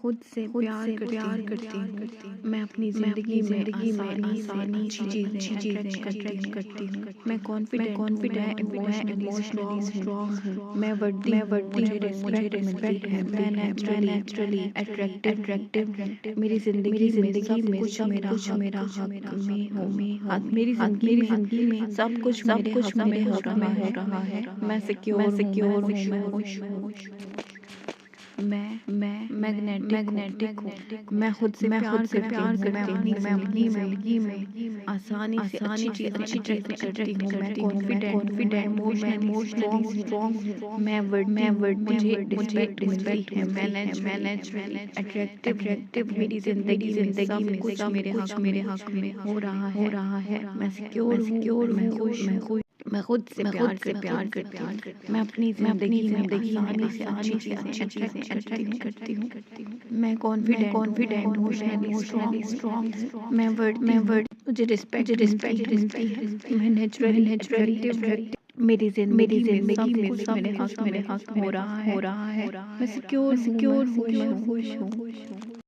खुद से प्यार करती हूँ। मैं अपनी ज़िंदगी में आसानी अच्छी चीज़ें अट्रैक्ट करती हूँ। मैं कॉन्फिडेंट हूँ, मैं इमोशनली स्ट्रॉन्ग हूँ। मैं वर्दी हूँ, मुझे रिस्पेक्ट है। मैं नेचुरली अट्रैक्टिव हूँ। मेरी ज़िंदगी में सब कुछ मेरा हक में हो। मेरी ज़िंदगी में सब कुछ मेरे हक में हो रहा है। मैं सिक्योर हूँ, मैं खुश हूँ। मैं मैग्नेटिक हूँ। मैं खुद से प्यार करती हूँ। मैं अपनी ज़िंदगी में आसानी से अच्छी चीज़ें अट्रैक्ट करती हूँ। मैं कॉन्फिडेंट हूँ, मैं इमोशनली स्ट्रॉन्ग हूँ। मैं वर्दी मुझे रिस्पेक्ट मिलती है। मैं नेचुरली अट्रैक्टिव। मेरी ज़िंदगी में सब कुछ मेरे हक में हो रहा है। मैं सिक्योर हूँ, मैं खुश। मैं खुद से प्यार करती हूँ। मैं अपनी ज़िंदगी में आसानी से अच्छी चीज़ें अट्रैक्ट करती हूँ। मैं कॉन्फिडेंट हूँ, मैं इमोशनली स्ट्रॉन्ग हूँ। मैं वर्दी मुझे रिस्पेक्ट मिलती है। मैं नेचुरली अट्रैक्टिव। मेरी ज़िंदगी में सब मेरे हक में हो रहा है। मैं सिक्योर हूँ, मैं खुश हूँ।